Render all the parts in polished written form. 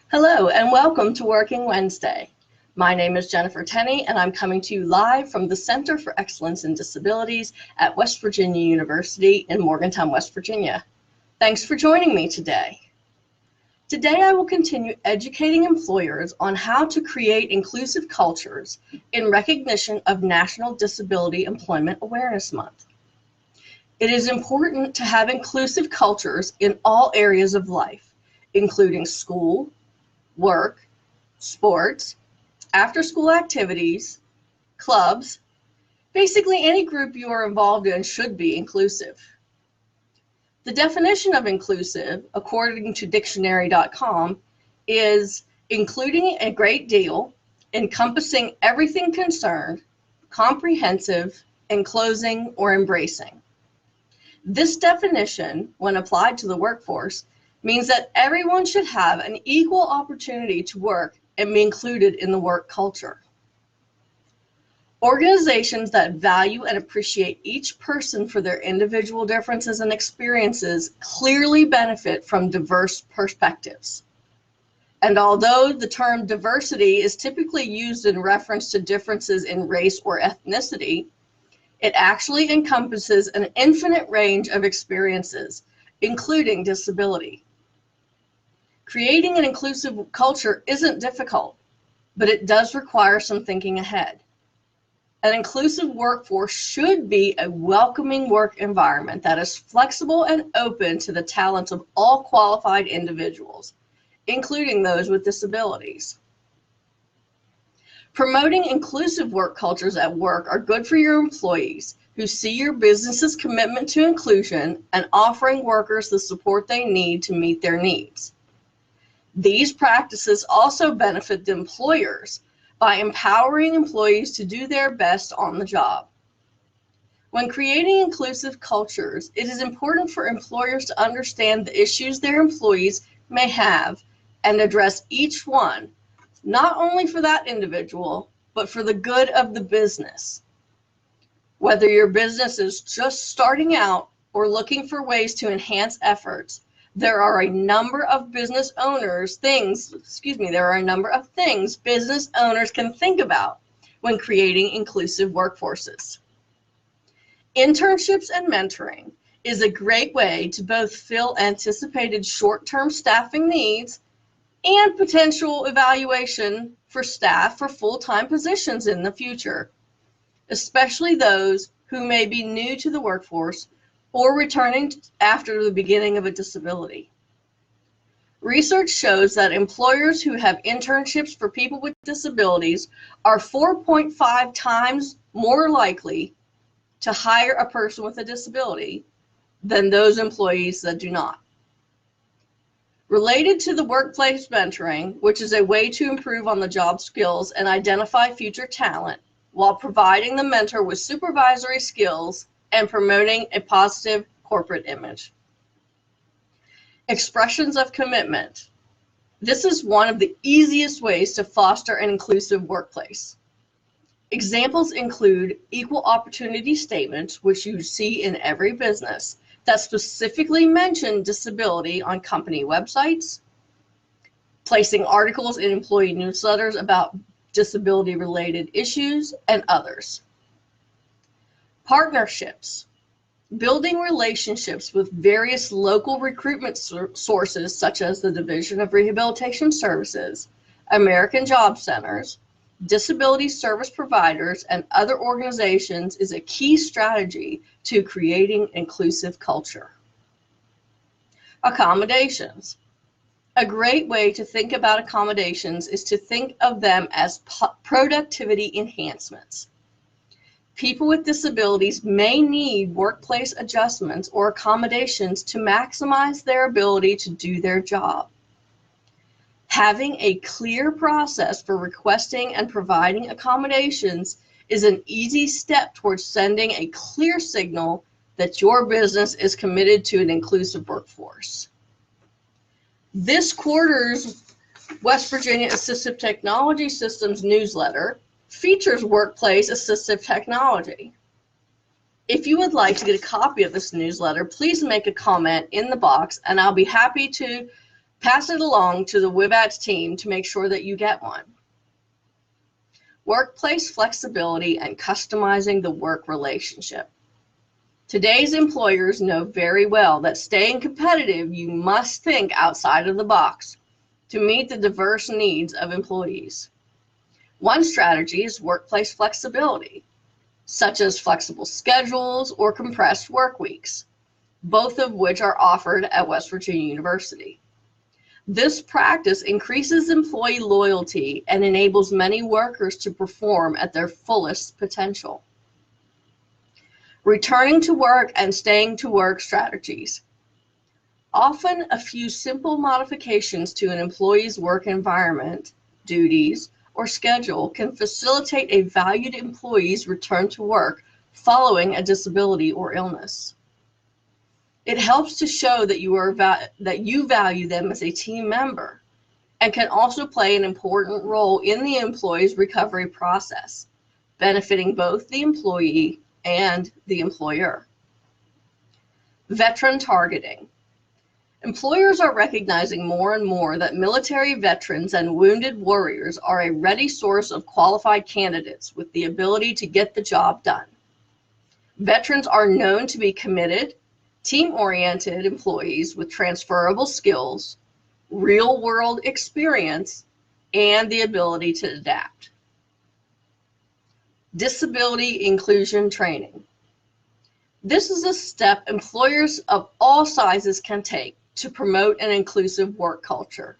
Hello and welcome to Working Wednesday. My name is Jennifer Tenney and I'm coming to you live from the Center for Excellence in Disabilities at West Virginia University in Morgantown, West Virginia. Thanks for joining me today. Today I will continue educating employers on how to create inclusive cultures in recognition of National Disability Employment Awareness Month. It is important to have inclusive cultures in all areas of life, including school, work, sports, after-school activities, clubs. Basically, any group you are involved in should be inclusive. The definition of inclusive, according to dictionary.com, is including a great deal, encompassing everything concerned, comprehensive, enclosing, or embracing. This definition, when applied to the workforce, means that everyone should have an equal opportunity to work and be included in the work culture. Organizations that value and appreciate each person for their individual differences and experiences clearly benefit from diverse perspectives. And although the term diversity is typically used in reference to differences in race or ethnicity, it actually encompasses an infinite range of experiences, including disability. Creating an inclusive culture isn't difficult, but it does require some thinking ahead. An inclusive workforce should be a welcoming work environment that is flexible and open to the talents of all qualified individuals, including those with disabilities. Promoting inclusive work cultures at work are good for your employees who see your business's commitment to inclusion and offering workers the support they need to meet their needs. These practices also benefit the employers by empowering employees to do their best on the job. When creating inclusive cultures, it is important for employers to understand the issues their employees may have and address each one, not only for that individual, but for the good of the business. Whether your business is just starting out or looking for ways to enhance efforts, there are a number of things business owners can think about when creating inclusive workforces. Internships and mentoring is a great way to both fill anticipated short-term staffing needs and potential evaluation for staff for full-time positions in the future, especially those who may be new to the workforce or returning after the beginning of a disability. Research shows that employers who have internships for people with disabilities are 4.5 times more likely to hire a person with a disability than those employees that do not. Related to the workplace mentoring, which is a way to improve on the job skills and identify future talent while providing the mentor with supervisory skills and promoting a positive corporate image. Expressions of commitment. This is one of the easiest ways to foster an inclusive workplace. Examples include equal opportunity statements, which you see in every business, that specifically mention disability on company websites, placing articles in employee newsletters about disability-related issues, and others. Partnerships. Building relationships with various local recruitment sources such as the Division of Rehabilitation Services, American Job Centers, disability service providers, and other organizations is a key strategy to creating inclusive culture. Accommodations. A great way to think about accommodations is to think of them as productivity enhancements. People with disabilities may need workplace adjustments or accommodations to maximize their ability to do their job. Having a clear process for requesting and providing accommodations is an easy step towards sending a clear signal that your business is committed to an inclusive workforce. This quarter's West Virginia Assistive Technology Systems newsletter features workplace assistive technology. If you would like to get a copy of this newsletter, please make a comment in the box and I'll be happy to Pass it along to the WIBATS team to make sure that you get one. Workplace flexibility and customizing the work relationship. Today's employers know very well that staying competitive, you must think outside of the box to meet the diverse needs of employees. One strategy is workplace flexibility, such as flexible schedules or compressed work weeks, both of which are offered at West Virginia University. This practice increases employee loyalty and enables many workers to perform at their fullest potential. Returning to work and staying to work strategies. Often, a few simple modifications to an employee's work environment, duties, or schedule can facilitate a valued employee's return to work following a disability or illness. It helps to show that you value them as a team member and can also play an important role in the employee's recovery process, benefiting both the employee and the employer. Veteran targeting. Employers are recognizing more and more that military veterans and wounded warriors are a ready source of qualified candidates with the ability to get the job done. Veterans are known to be committed, team-oriented employees with transferable skills, real-world experience, and the ability to adapt. Disability inclusion training. This is a step employers of all sizes can take to promote an inclusive work culture.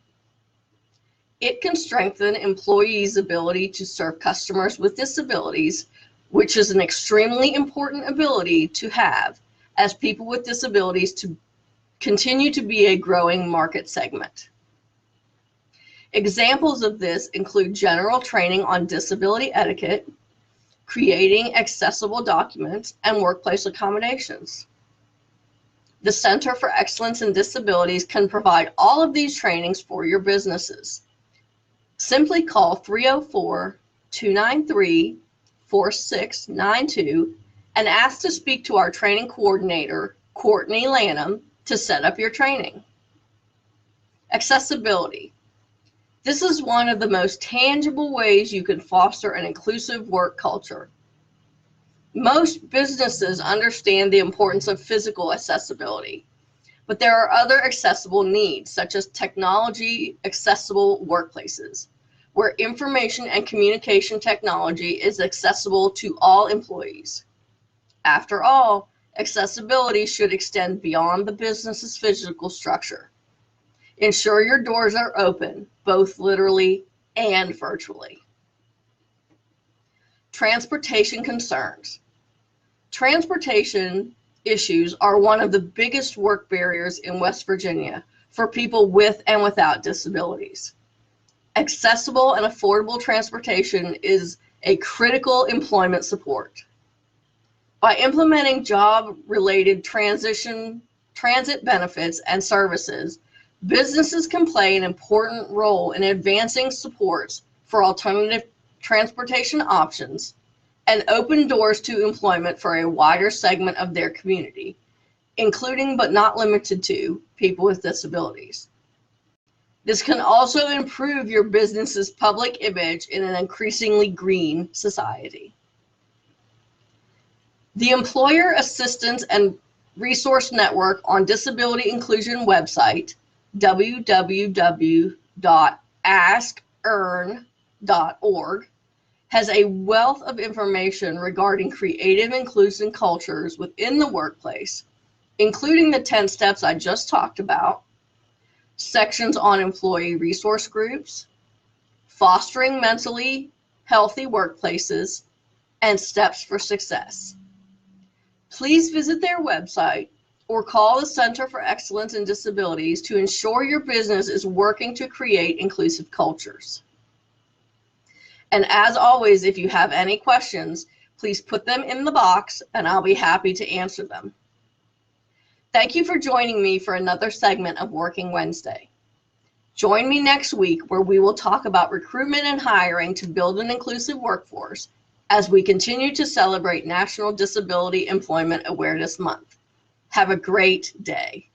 It can strengthen employees' ability to serve customers with disabilities, which is an extremely important ability to have as people with disabilities to continue to be a growing market segment. Examples of this include general training on disability etiquette, creating accessible documents, and workplace accommodations. The Center for Excellence in Disabilities can provide all of these trainings for your businesses. Simply call 304-293-4692 and ask to speak to our training coordinator, Courtney Lanham, to set up your training. Accessibility. This is one of the most tangible ways you can foster an inclusive work culture. Most businesses understand the importance of physical accessibility, but there are other accessible needs, such as technology accessible workplaces, where information and communication technology is accessible to all employees. After all, accessibility should extend beyond the business's physical structure. Ensure your doors are open, both literally and virtually. Transportation concerns. Transportation issues are one of the biggest work barriers in West Virginia for people with and without disabilities. Accessible and affordable transportation is a critical employment support. By implementing job-related transit benefits and services, businesses can play an important role in advancing supports for alternative transportation options and open doors to employment for a wider segment of their community, including but not limited to people with disabilities. This can also improve your business's public image in an increasingly green society. The Employer Assistance and Resource Network on Disability Inclusion website, www.askearn.org, has a wealth of information regarding creative inclusion cultures within the workplace, including the 10 steps I just talked about, sections on employee resource groups, fostering mentally healthy workplaces, and steps for success. Please visit their website or call the Center for Excellence in Disabilities to ensure your business is working to create inclusive cultures. And as always, if you have any questions, please put them in the box and I'll be happy to answer them. Thank you for joining me for another segment of Working Wednesday. Join me next week where we will talk about recruitment and hiring to build an inclusive workforce as we continue to celebrate National Disability Employment Awareness Month. Have a great day.